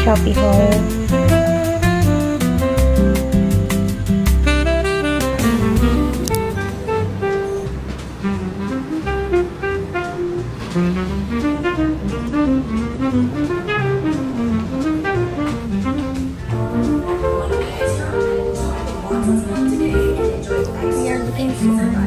Shopee haul. We are looking for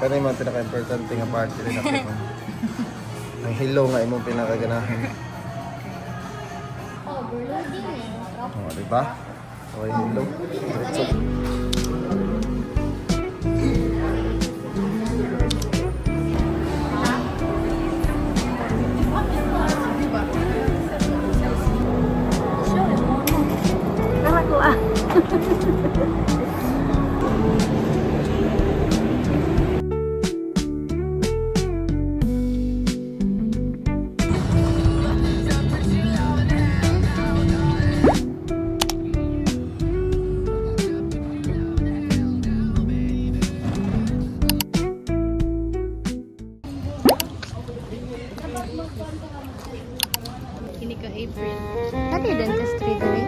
Kano yung mga pinaka-importante nga party rin ako mo. Ang hello nga imong pinakaganahan. Overloading eh. O, diba? O, yung hello. Nakaku ah. Kini ka April. Dati dentistry dali.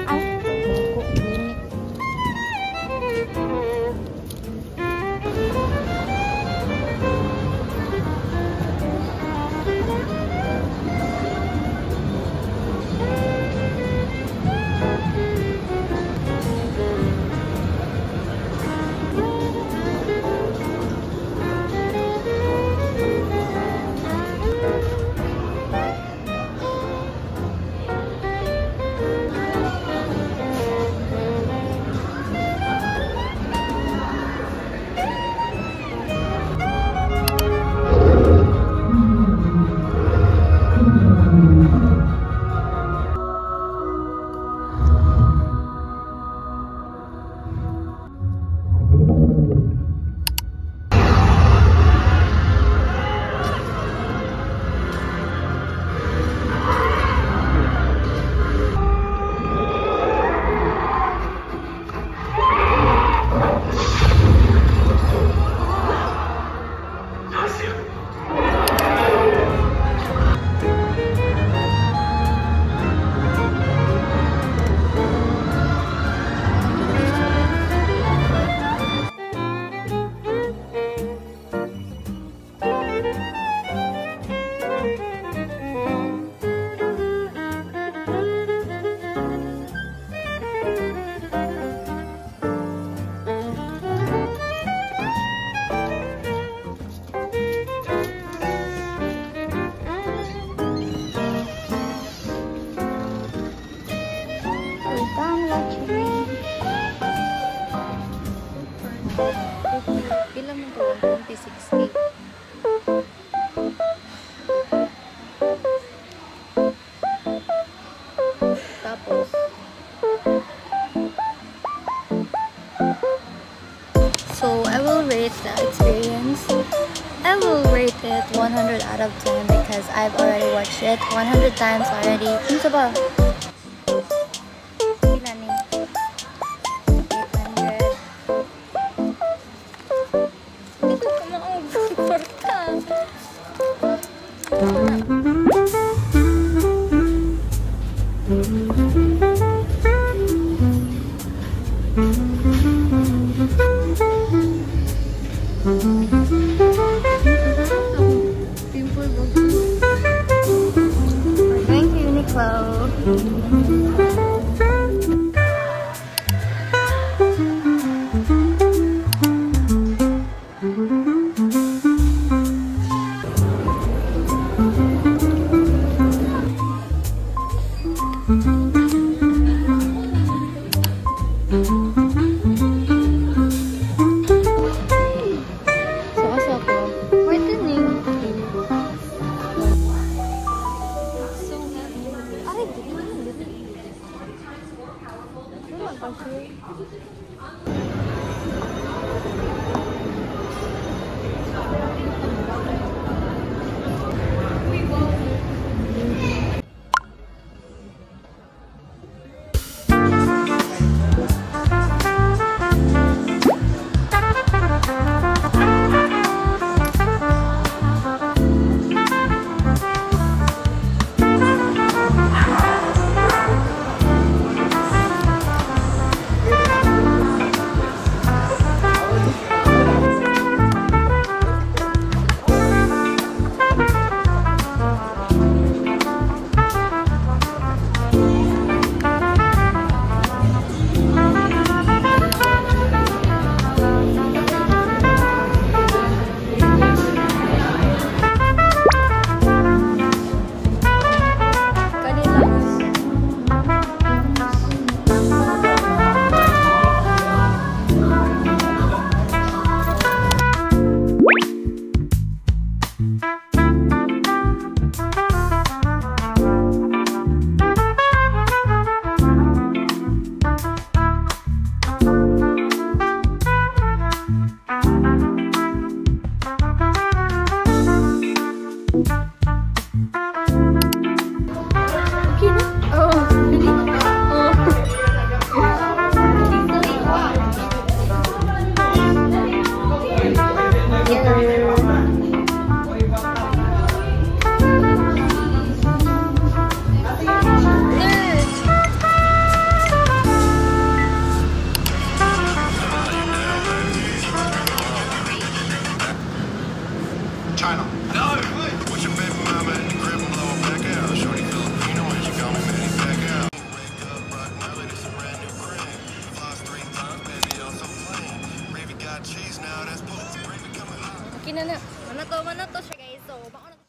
Ay, buko clinic. I will rate it 100 out of 10 because I've already watched it 100 times already. Ano sa ba? Ilan eh? 800. Hindi ko maubos ka. We're going to Uniqlo. China. No! What's your baby mama and your grandma blow back out? Shorty Filipino and she call me Manny back out. Wake up, rock early, this a brand new crib. Floss 3 times, baby, I'm so plain. Gravy got cheese now, that's post. Gravy coming hot. Okay na na. Mana to siya guys. So, baka na.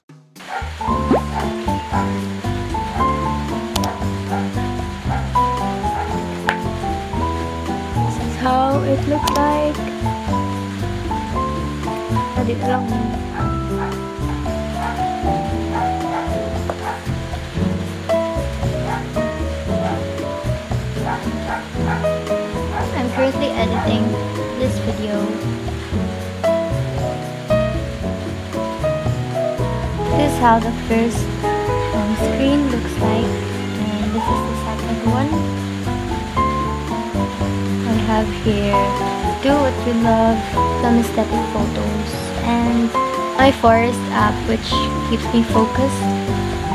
This is how it looks like. Dito lang. I'm currently editing this video. This is how the first screen looks like, and this is the second one. I have here Do What You Love, some aesthetic photos, and my Forest app, which keeps me focused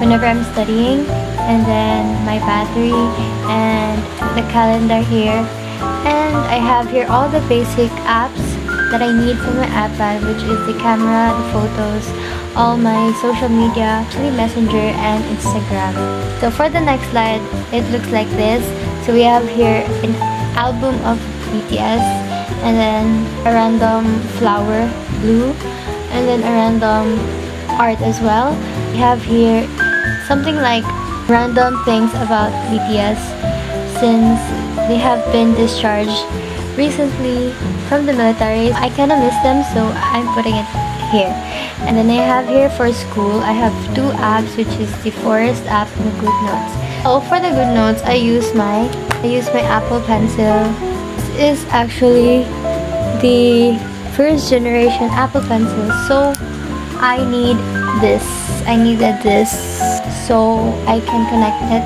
whenever I'm studying, and then my battery and the calendar here. And I have here all the basic apps that I need for my iPad, which is the camera, the photos, all my social media, actually Messenger and Instagram. So for the next slide, it looks like this. So we have here an album of BTS, and then a random flower, blue, and then a random art as well. We have here something like random things about BTS since they have been discharged recently from the military. I kind of miss them, so I'm putting it here. And then I have here for school, I have two apps, which is the Forest app and the GoodNotes. Oh, for the GoodNotes, I use my Apple Pencil. This is actually the first generation Apple Pencil. So I need this. I needed this so I can connect it.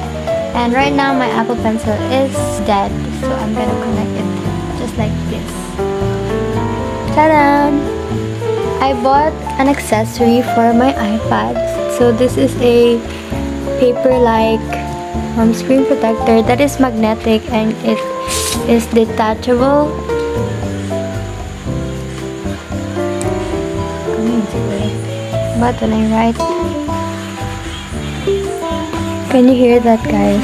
And right now my Apple Pencil is dead, so I'm gonna connect it just like this. Ta-da! I bought an accessory for my iPad. So this is a paper-like screen protector that is magnetic and it is detachable. But when I write, can you hear that, guys?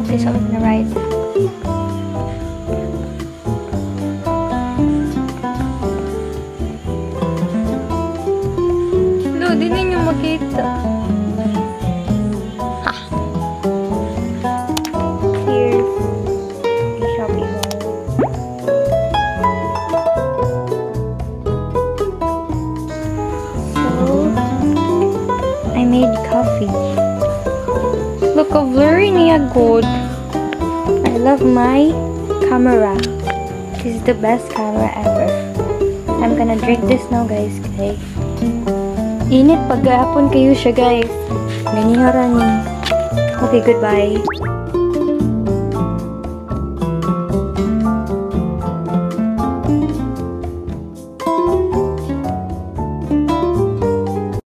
Okay, so I'm gonna write. Hello, di ninyo makita. Ha. Here. Shopee Mall. I made coffee. Look, how blurry niya good. I love my camera. This is the best camera ever. I'm gonna drink this now, guys. Okay. Init pag-aapon kayo siya, guys. Ganihara niya. Okay, goodbye.